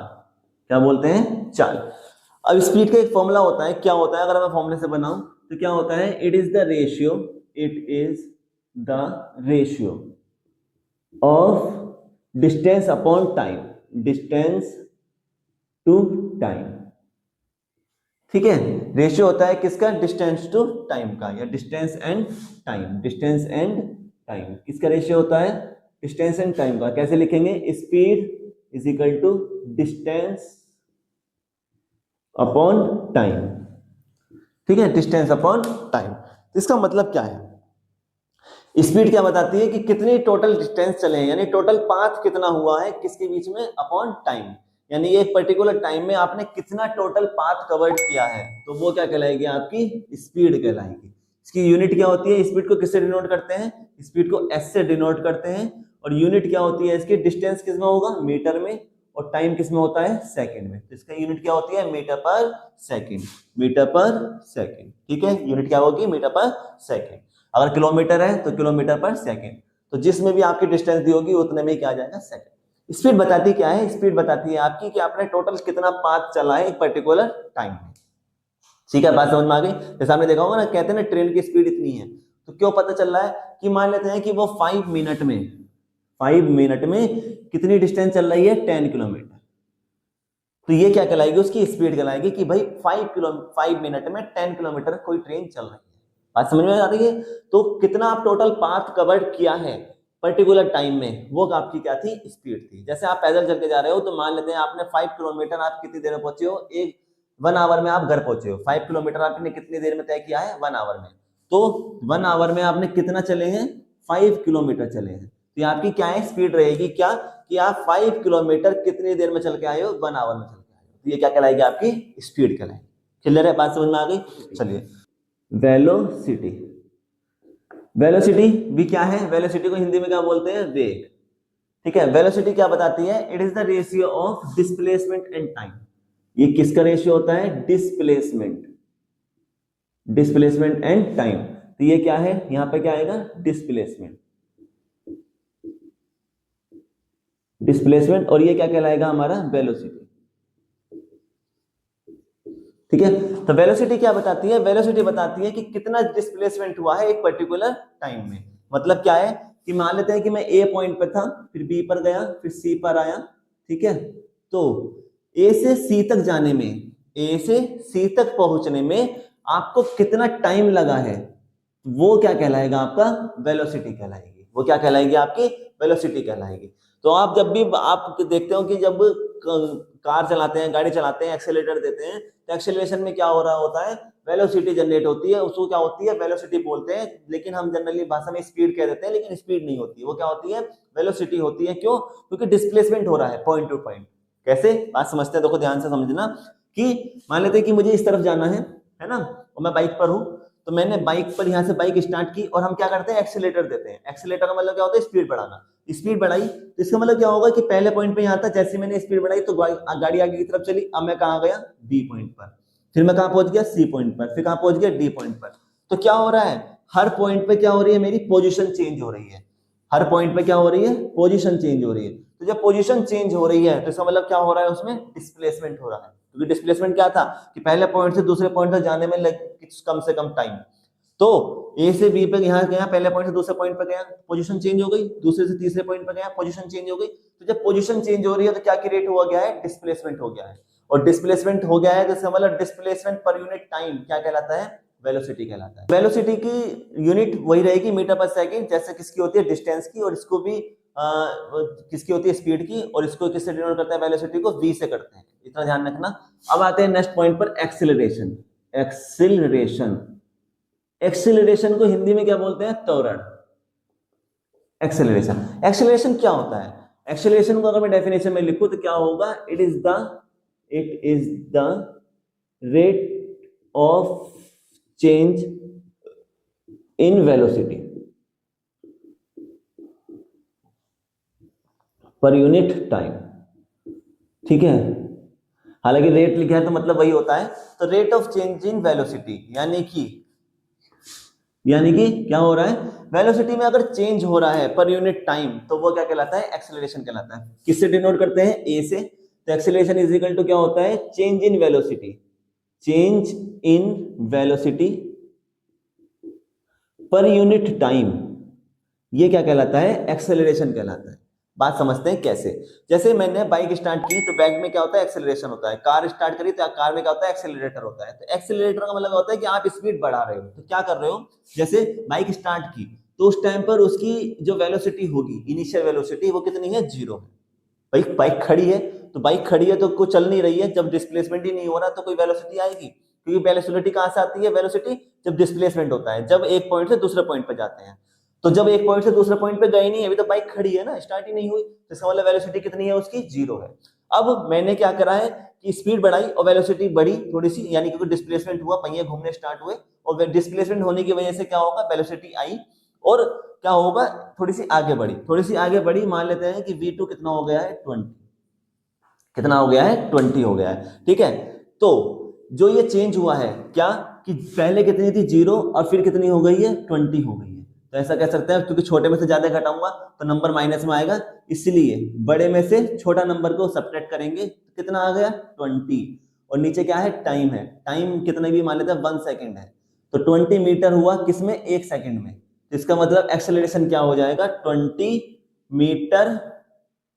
क्या बोलते हैं चाल। अब स्पीड का एक फॉर्मूला होता है, क्या होता है अगर मैं फॉर्मूले से बनाऊं तो क्या होता है it is the ratio, it is the ratio of distance upon time, distance to time. ठीक है, रेशियो होता है किसका डिस्टेंस टू टाइम का, या distance and time, distance and time किसका रेशियो होता है डिस्टेंस एंड टाइम का। कैसे लिखेंगे speed is equal to distance upon time. ठीक है, डिस्टेंस अपॉन टाइम। इसका मतलब क्या है स्पीड क्या बताती है कि कितनी टोटल डिस्टेंस चले हैं, यानी टोटल पाथ कितना हुआ है किसके बीच में अपॉन टाइम, यानी एक पर्टिकुलर टाइम में आपने कितना टोटल पाथ कवर्ड किया है, तो वो क्या कहलाएगी आपकी स्पीड कहलाएगी। इसकी यूनिट क्या होती है, स्पीड को किससे डिनोट करते हैं स्पीड को एस से डिनोट करते हैं, और यूनिट क्या होती है इसकी डिस्टेंस किसमें होगा मीटर में, और टाइम किसमें होता है सेकंड में। तो इसका यूनिट क्या होती है मीटर पर सेकंड, मीटर पर सेकंड। ठीक है, यूनिट क्या होगी मीटर पर सेकंड। अगर किलोमीटर है तो किलोमीटर पर सेकंड, तो जिसमें भी आपकी डिस्टेंस दी होगी उतने में क्या आ जाएगा सेकंड। स्पीड बताती क्या है स्पीड बताती है आपकी कि आपने टोटल कितना पाथ चला है एक पर्टिकुलर टाइम में। ठीक है, बात समझ में आ गई। जैसे आपने देखा होगा ना कहते हैं ना ट्रेन की स्पीड इतनी है, तो क्यों पता चल रहा है कि मान लेते हैं कि वो 5 मिनट में कितनी डिस्टेंस चल रही है 10 किलोमीटर, तो ये क्या कहलाएगी उसकी स्पीड कहलाएगी कि भाई 5 मिनट में 10 किलोमीटर कोई ट्रेन चल रही है। बात समझ में आ रही है। तो कितना आप टोटल पाथ कवर किया है पर्टिकुलर टाइम में वो आपकी क्या थी, स्पीड थी। जैसे आप पैदल चल के जा रहे हो तो मान लेते हैं आपने 5 किलोमीटर आप कितनी देर में पहुंचे हो, एक 1 आवर में आप घर पहुंचे हो। 5 किलोमीटर आपने कितनी देर में तय किया है, 1 आवर में। तो 1 आवर में आपने कितना चले हैं, 5 किलोमीटर चले हैं। तो आपकी क्या है, स्पीड रहेगी क्या, कि आप 5 किलोमीटर कितनी देर में चल के आए हो, 1 आवर में चल के आए हो। तो ये क्या कहलाएगी, आपकी स्पीड कहलाएगी। क्लियर है, बात समझ में आ गई। चलिए, वेलोसिटी। वेलोसिटी भी क्या है, वेलोसिटी को हिंदी में क्या बोलते हैं, वेग। ठीक है, वेलोसिटी क्या बताती है, it is the ratio of displacement and time. ये किसका रेशियो होता है, डिस्प्लेसमेंट, डिस्प्लेसमेंट एंड टाइम। तो ये क्या है, यहां पे क्या आएगा, डिस्प्लेसमेंट, डिस्प्लेसमेंट, और ये क्या कहलाएगा हमारा, वेलोसिटी। ठीक है, तो वेलोसिटी क्या बताती है, वेलोसिटी बताती है कि कितना डिस्प्लेसमेंट हुआ है एक पर्टिकुलर टाइम में। मतलब क्या है कि मान लेते हैं कि मैं ए पॉइंट पे था, फिर बी पर गया, फिर सी पर आया। ठीक है, तो ए से सी तक जाने में, ए से सी तक पहुंचने में आपको कितना टाइम लगा है, वो क्या कहलाएगा, आपका वेलोसिटी कहलाएगी। वो क्या कहलाएगी, आपकी वेलोसिटी कहलाएगी। तो आप जब भी आप देखते हो कि जब कार चलाते हैं, गाड़ी चलाते हैं, एक्सेलेरेटर देते हैं, तो एक्सेलरेशन में क्या हो रहा होता है, वेलोसिटी जनरेट होती है, उसको क्या होती है, वेलोसिटी बोलते हैं। लेकिन हम जनरली भाषा में स्पीड कह देते हैं, लेकिन स्पीड नहीं होती, वो क्या होती है, वेलोसिटी होती है। क्यों, क्योंकि डिस्प्लेसमेंट हो रहा है पॉइंट टू पॉइंट। कैसे, बात समझते हैं, देखो ध्यान से समझना। कि मान लेते हैं कि मुझे इस तरफ जाना है ना, और मैं बाइक पर हूं, तो मैंने बाइक पर यहाँ से बाइक स्टार्ट की, और हम क्या करते हैं, एक्सीलेटर देते हैं। एक्सीलेटर का मतलब क्या होता है, स्पीड बढ़ाना। स्पीड बढ़ाई तो इसका मतलब क्या होगा कि पहले पॉइंट पे यहाँ था, जैसे मैंने स्पीड बढ़ाई तो गाड़ी आगे की तरफ चली। अब मैं कहाँ गया, बी पॉइंट पर, फिर मैं कहाँ पहुंच गया, सी पॉइंट पर, फिर कहाँ पहुंच गया, डी पॉइंट पर। तो क्या हो रहा है, हर पॉइंट पे क्या हो रही है, मेरी पोजीशन चेंज हो रही है। हर पॉइंट पे क्या हो रही है, पोजीशन चेंज हो रही है। तो जब पोजीशन चेंज हो रही है तो इसका मतलब क्या हो रहा है, उसमें डिस्प्लेसमेंट हो रहा है। क्योंकि डिस्प्लेसमेंट क्या था कि पहले पॉइंट से दूसरे पॉइंट तक जाने में कम से कम टाइम। तो ए से बी पे यहाँ गया, पहले पॉइंट से दूसरे पॉइंट पे गया, पोजीशन चेंज हो गई, दूसरे से तीसरे पॉइंट पे गया, पोजीशन चेंज हो गई। तो जब पोजीशन चेंज हो रही है तो क्या क्रिएट हुआ गया है, डिस्प्लेसमेंट हो गया है। और डिस्प्लेसमेंट हो गया है तो इसका मतलब डिस्प्लेसमेंट पर यूनिट टाइम क्या कहलाता है, वेलोसिटी कहलाता है। वेलोसिटी की यूनिट वही रहेगी, मीटर पर सेकंड, जैसे किसकी होती है, डिस्टेंस की, और इसको भी किसकी होती है, स्पीड की। और इसको किससे डिनोट करते हैं, वेलोसिटी को v से करते हैं, इतना ध्यान रखना। अब आते हैं नेक्स्ट पॉइंट पर, एक्सीलरेशन। एक्सीलरेशन, एक्सीलरेशन को हिंदी में क्या बोलते हैं, त्वरण। एक्सीलरेशन, एक्सीलरेशन क्या होता है, एक्सीलरेशन को अगर मैं डेफिनेशन में लिखूं तो क्या होगा, it is the rate of change in velocity per unit time. ठीक है, हालांकि रेट लिखा है तो मतलब वही होता है। तो rate of change in velocity, यानी कि क्या हो रहा है, वेलोसिटी में अगर चेंज हो रहा है पर यूनिट टाइम, तो वो क्या कहलाता है, एक्सेलरेशन कहलाता है। किससे डिनोट करते हैं, ए से। तो एक्सेलरेशन इज इक्वल टू क्या होता है, change in velocity, change in velocity per unit time, ये क्या कहलाता है, एक्सेलरेशन कहलाता है। बात समझते हैं कैसे। जैसे मैंने बाइक स्टार्ट की तो बाइक में क्या होता है, एक्सेलरेशन होता है। कार स्टार्ट करी तो कार में क्या होता है, एक्सेलरेटर होता है। तो एक्सेलरेटर का मतलब होता है कि आप स्पीड बढ़ा रहे हो। तो क्या कर रहे हो, जैसे बाइक स्टार्ट की तो उस टाइम पर उसकी जो वेलोसिटी होगी, इनिशियल वेलोसिटी, वो कितनी है, 0 है। बाइक खड़ी है, तो बाइक खड़ी है तो कुछ चल नहीं रही है, जब डिस्प्लेसमेंट ही नहीं हो रहा तो कोई वेलोसिटी आएगी। क्योंकि वेलोसिटी कहां से आती है, वेलोसिटी जब डिस्प्लेसमेंट होता है, जब एक पॉइंट से दूसरे पॉइंट पर जाते हैं। तो जब एक पॉइंट से दूसरे पॉइंट पे गई नहीं, अभी तो बाइक खड़ी है ना, स्टार्ट ही नहीं हुई, तो इसका मतलब वेलोसिटी कितनी है उसकी, 0 है। अब मैंने क्या करा है कि स्पीड बढ़ाई और वेलोसिटी बढ़ी थोड़ी सी, यानी क्योंकि डिस्प्लेसमेंट हुआ, पहिए घूमने स्टार्ट हुए, और डिस्प्लेसमेंट होने की वजह से क्या होगा, वेलोसिटी आई, और क्या होगा, थोड़ी सी आगे बढ़ी, थोड़ी सी आगे बढ़ी। मान लेते हैं कि v2 कितना हो गया है, 20, कितना हो गया है, 20 हो गया है। ठीक है, तो जो ये चेंज हुआ है क्या, कि पहले कितनी थी, 0, और फिर कितनी हो गई है, 20 हो गई है। तो ऐसा कह सकते हैं, क्योंकि छोटे में से ज्यादा घटाऊंगा तो नंबर माइनस में आएगा, इसलिए बड़े में से छोटा नंबर को सब्ट्रैक्ट करेंगे तो कितना आ गया, 20। और नीचे क्या है, टाइम है, टाइम कितना भी मान लेते हैं 1 सेकेंड है। तो 20 मीटर हुआ किसमें, 1 सेकेंड में। तो इसका मतलब एक्सेलरेशन क्या हो जाएगा, 20 मीटर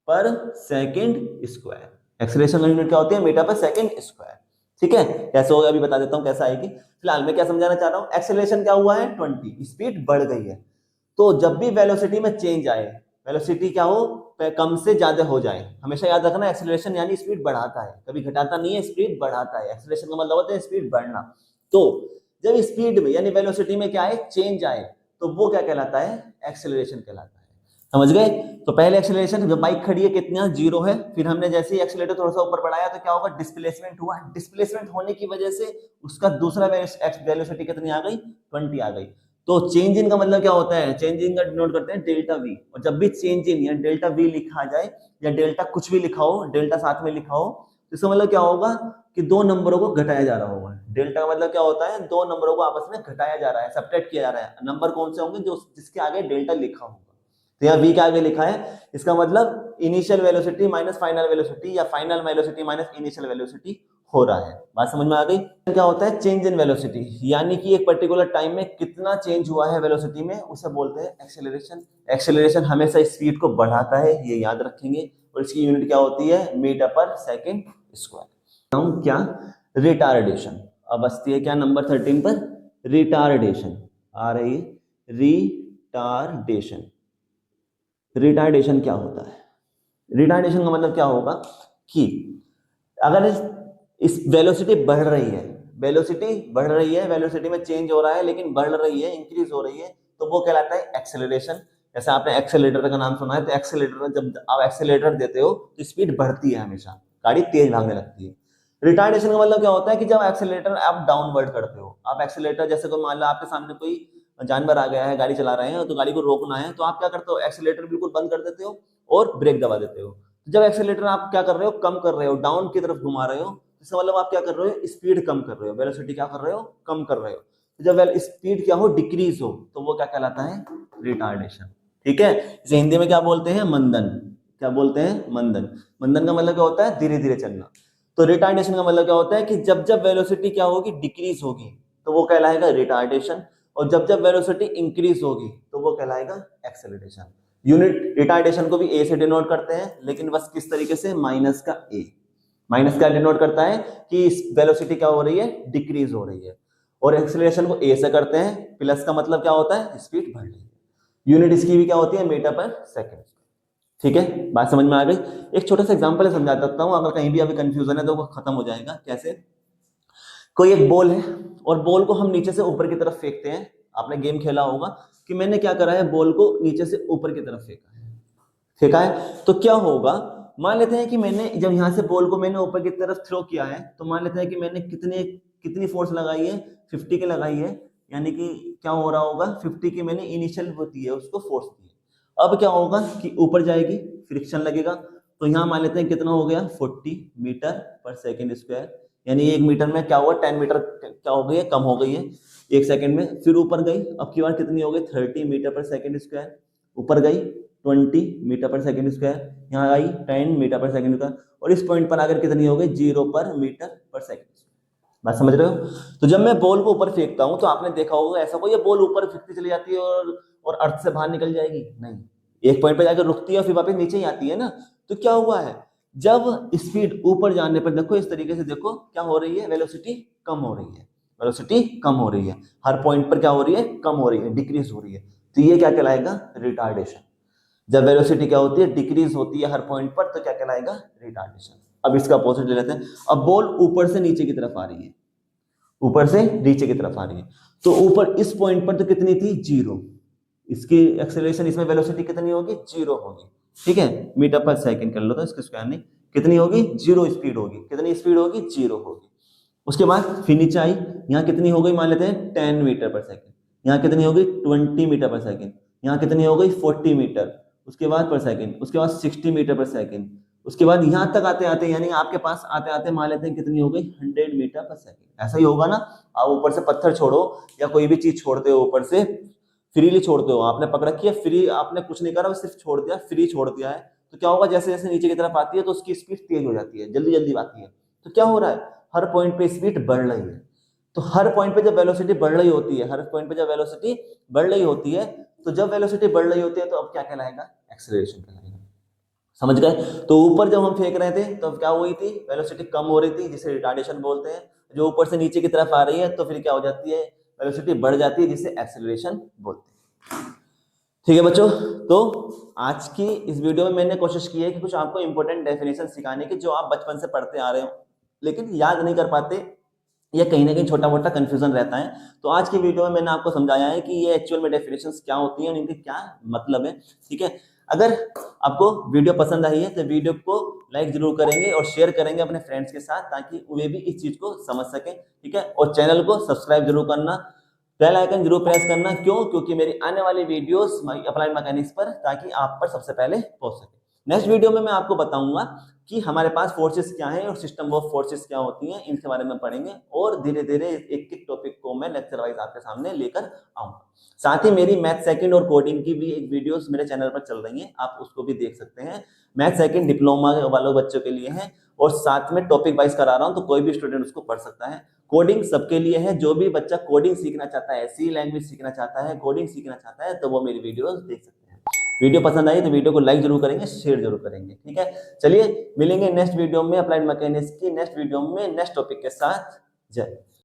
पर सेकेंड स्क्वायर। एक्सेलरेशन यूनिट क्या होती है, मीटर पर सेकेंड स्क्वायर। ठीक है, कैसे होगा अभी बता देता हूं कैसा आएगी। फिलहाल मैं क्या समझाना चाह रहा हूं, एक्सेलरेशन क्या हुआ है, 20, स्पीड बढ़ गई है। तो जब भी वेलोसिटी में चेंज आए, वेलोसिटी क्या हो, कम से ज्यादा हो जाए, हमेशा याद रखना एक्सेलरेशन यानी स्पीड बढ़ाता है, कभी घटाता नहीं है, स्पीड बढ़ाता है। एक्सेलरेशन का मतलब होता है स्पीड बढ़ना। तो जब स्पीड में यानी वेलोसिटी में क्या है, चेंज आए, तो वो क्या कहलाता है, एक्सेलरेशन कहलाता है। समझ गए? तो पहले एक्सेलरेशन, जब बाइक खड़ी है कितना, 0 है, फिर हमने जैसे ही एक्सेलरेटर थोड़ा सा ऊपर बढ़ाया तो क्या होगा, डिस्प्लेसमेंट हुआ। डिस्प्लेसमेंट होने की वजह से उसका दूसरा वेलोसिटी कितनी आ गई, 20 आ गई। तो चेंज इन का मतलब क्या होता है, चेंज इन का डिनोट करते हैं डेल्टा वी। और जब भी चेंज इन या डेल्टा वी लिखा जाए या डेल्टा कुछ भी लिखा हो, डेल्टा साथ में लिखा हो, तो इसका मतलब क्या होगा कि दो नंबरों को घटाया जा रहा होगा। डेल्टा का मतलब क्या होता है, दो नंबरों को आपस में घटाया जा रहा है, सब्ट्रैक्ट किया जा रहा है। नंबर कौन से होंगे, जो जिसके आगे डेल्टा लिखा होगा। तो यहाँ v के आगे लिखा है, इसका मतलब initial velocity minus final velocity या final velocity minus initial velocity हो रहा है। बात समझ में आ गई? क्या होता है चेंज इन वेलोसिटी, यानी कि एक पर्टिकुलर टाइम में कितना चेंज हुआ है वेलोसिटी में, उसे बोलते हैं एक्सेलरेशन। एक्सेलरेशन हमेशा स्पीड को बढ़ाता है, ये याद रखेंगे। और इसकी यूनिट क्या होती है, मीटर पर सेकेंड स्क्वायर। क्या, रिटार्डेशन। अब बसती है क्या नंबर 13 पर, रिटार्डेशन आ रही है, रिटार्डेशन। रिटार्डेशन क्या होता है, रिटार्डेशन का मतलब क्या होगा कि अगर इस वेलोसिटी बढ़ रही है, वेलोसिटी बढ़ रही है, वेलोसिटी में चेंज हो रहा है लेकिन बढ़ रही है, इंक्रीज हो रही है, तो वो कहलाता है एक्सेलरेशन। जैसे आपने एक्सेलेरेटर का नाम सुना है, तो एक्सेलेरेटर, जब आप एक्सेलेरेटर देते हो तो स्पीड बढ़ती है, हमेशा गाड़ी तेज भागने लगती है। रिटार्डेशन का मतलब क्या होता है कि जब एक्सेलेरेटर आप डाउनवर्ड करते हो, आप एक्सेलेरेटर, जैसे कोई मान लो आपके सामने कोई जानवर आ गया है, गाड़ी चला रहे हैं, तो गाड़ी को रोकना है, तो आप क्या करते हो, एक्सेलेरेटर बिल्कुल बंद कर देते हो और ब्रेक दबा देते हो। जब एक्सेलेरेटर आप क्या कर रहे हो, कम कर रहे हो, डाउन की तरफ घुमा रहे हो, इसका मतलब आप क्या कर रहे हो, स्पीड कम कर रहे हो, वेलोसिटी क्या कर रहे हो, कम कर रहे हो। तो जब स्पीड क्या हो, डिक्रीज हो, तो वो क्या कहलाता है, रिटार्डेशन। ठीक है, इसे हिंदी में क्या बोलते हैं, मंदन। क्या बोलते हैं, मंदन। मंदन का मतलब क्या होता है, धीरे धीरे चलना। तो रिटार्डेशन का मतलब क्या होता है कि जब जब वेलोसिटी क्या होगी, डिक्रीज होगी, तो वो कहलाएगा रिटार्डेशन। और जब जब वेलोसिटी इंक्रीज होगी तो वो कहलाएगा एक्सेलरेशन। यूनिट रिटार्डेशन को भी ए से डिनोट करते हैं, लेकिन बस किस तरीके से, माइनस का ए। माइनस का डिनोट करता है कि वेलोसिटी क्या हो रही है, डिक्रीज हो रही है। और एक्सेलरेशन को ए से करते हैं, प्लस का मतलब क्या होता है, स्पीड बढ़ रही है। यूनिट इसकी भी क्या होती है, मीटर पर सेकेंड। ठीक है, बात समझ में आ गई? एक छोटा सा एग्जांपल समझा सकता हूं, अगर कहीं भी अभी कंफ्यूजन है तो वो खत्म हो जाएगा। कैसे, कोई एक बॉल है और बॉल को हम नीचे से ऊपर की तरफ फेंकते हैं। आपने गेम खेला होगा कि मैंने क्या करा है, बॉल को नीचे से ऊपर की तरफ फेंका है, तो क्या होगा, मान लेते हैं कि मैंने जब यहां से बॉल को मैंने ऊपर की तरफ थ्रो किया है, तो मान लेते हैं कि मैंने कितने कितनी फोर्स लगाई है, 50 की लगाई है। यानी कि क्या हो रहा होगा, 50 की मैंने इनिशियल वो दी है, उसको फोर्स दी है। अब क्या होगा कि ऊपर जाएगी, फ्रिक्शन लगेगा, तो यहाँ मान लेते हैं कितना हो गया, 40 मीटर पर सेकेंड स्क्वायर। यानी 1 मीटर में क्या हुआ, 10 मीटर क्या हो गई है, कम हो गई है 1 सेकंड में। फिर ऊपर गई, अब की बार कितनी हो गई, 30 मीटर पर सेकेंड स्क्वायर। ऊपर गई 20 मीटर पर सेकेंड स्क्वायर, यहाँ आई 10 मीटर पर सेकेंड स्क्वायर, और इस पॉइंट पर आकर कितनी हो गई, 0 पर मीटर पर सेकेंड। बात समझ रहे हो? तो जब मैं बॉल को ऊपर फेंकता हूं, तो आपने देखा होगा ऐसा कोई, बॉल ऊपर फेंकती चली जाती है और अर्थ से बाहर निकल जाएगी, नहीं, एक पॉइंट पे जाकर रुकती है और फिर वापस नीचे ही आती है ना। तो क्या हुआ है, जब स्पीड ऊपर जाने पर, देखो इस तरीके से, देखो क्या हो रही है, वेलोसिटी कम हो रही है, वेलोसिटी कम हो रही है, हर पॉइंट पर क्या हो रही है, कम हो रही है, डिक्रीज हो रही है। तो ये क्या कहलाएगा, रिटार्डेशन। जब वेलोसिटी क्या होती है, डिक्रीज होती है हर पॉइंट पर, तो क्या कहलाएगा, रिटार्डेशन। अब इसका अपोजिट ले लेते हैं। अब बॉल ऊपर से नीचे की तरफ आ रही है, ऊपर से नीचे की तरफ आ रही है, तो ऊपर इस पॉइंट पर तो कितनी थी, 0। इसकी एक्सेलरेशन, इसमें वेलोसिटी कितनी होगी, 0 होगी। ठीक है, मीटर पर सेकंड कर लो तो इसके स्क्वायर नहीं, कितनी होगी, 0 स्पीड होगी। कितनी स्पीड होगी, 0 होगी। उसके बाद फिर नीचे आई, यहाँ कितनी हो गई, मान लेते हैं 10 मीटर पर सेकंड। यहाँ कितनी हो गई, 20 मीटर पर सेकंड। यहाँ कितनी हो गई, 40 मीटर। उसके बाद पर सेकंड, उसके बाद 60 मीटर पर सेकंड। उसके बाद यहाँ तक आते आते, यानी आपके पास आते आते मान लेते हैं कितनी हो गई, 100 मीटर पर सेकंड। ऐसा ही होगा ना, आप ऊपर से पत्थर छोड़ो या कोई भी चीज छोड़ते हो ऊपर से, फ्रीली छोड़ते हो, आपने पकड़ रखी है, फ्री, आपने कुछ नहीं करा, सिर्फ छोड़ दिया, फ्री छोड़ दिया है, तो क्या होगा, जैसे जैसे नीचे की तरफ आती है तो उसकी स्पीड तेज हो जाती है, जल्दी जल्दी आती है। तो क्या हो रहा है, हर पॉइंट पे स्पीड बढ़ रही है। तो हर पॉइंट पे जब वेलोसिटी बढ़ रही होती है, हर पॉइंट पे जब वेलोसिटी बढ़ रही होती है, तो जब वेलोसिटी बढ़ रही होती है, तो अब क्या कहलाएगा, एक्सेलरेशन कहलाएगा। समझ गए? तो ऊपर जब हम फेंक रहे थे तो क्या हुई थी, वेलोसिटी कम हो रही थी, जिसे रिटार्डेशन बोलते हैं। जो ऊपर से नीचे की तरफ आ रही है तो फिर क्या हो जाती है, वेलोसिटी बढ़ जाती है, जिसे एक्सेलरेशन बोलते हैं। ठीक है बच्चों, तो आज की इस वीडियो में मैंने कोशिश की है कि कुछ आपको इंपॉर्टेंट डेफिनेशन सिखाने की जो आप बचपन से पढ़ते आ रहे हो लेकिन याद नहीं कर पाते, या कहीं ना कहीं छोटा मोटा कंफ्यूजन रहता है। तो आज की वीडियो में मैंने आपको समझाया है कि ये एक्चुअल में डेफिनेशंस क्या होती हैं और इनके क्या मतलब है। ठीक है, अगर आपको वीडियो पसंद आई है तो वीडियो को लाइक जरूर करेंगे और शेयर करेंगे अपने फ्रेंड्स के साथ ताकि वे भी इस चीज को समझ सकें। ठीक है, और चैनल को सब्सक्राइब जरूर करना, बेल आइकन जरूर प्रेस करना। क्यों? क्योंकि मेरी आने वाली वीडियोस अप्लाइड मैकेनिक्स पर ताकि आप पर सबसे पहले पहुंच सके। नेक्स्ट वीडियो में मैं आपको बताऊंगा कि हमारे पास फोर्सेस क्या है और सिस्टम ऑफ फोर्सेस क्या होती हैं, इनके बारे में पढ़ेंगे और धीरे धीरे एक एक टॉपिक को मैं लेक्चर वाइज आपके सामने लेकर आऊंगा। साथ ही मेरी मैथ सेकंड और कोडिंग की भी एक वीडियोस मेरे चैनल पर चल रही हैं, आप उसको भी देख सकते हैं। मैथ सेकंड डिप्लोमा वालों बच्चों के लिए है और साथ में टॉपिक वाइज करा रहा हूं, तो कोई भी स्टूडेंट उसको पढ़ सकता है। कोडिंग सबके लिए है, जो भी बच्चा कोडिंग सीखना चाहता है, सी लैंग्वेज सीखना चाहता है, कोडिंग सीखना चाहता है, तो वो मेरी वीडियोस देख सकते हैं। वीडियो पसंद आई तो वीडियो को लाइक जरूर करेंगे, शेयर जरूर करेंगे। ठीक है, चलिए मिलेंगे नेक्स्ट वीडियो में अप्लाइड मैकेनिक्स की नेक्स्ट वीडियो में नेक्स्ट टॉपिक के साथ। जय।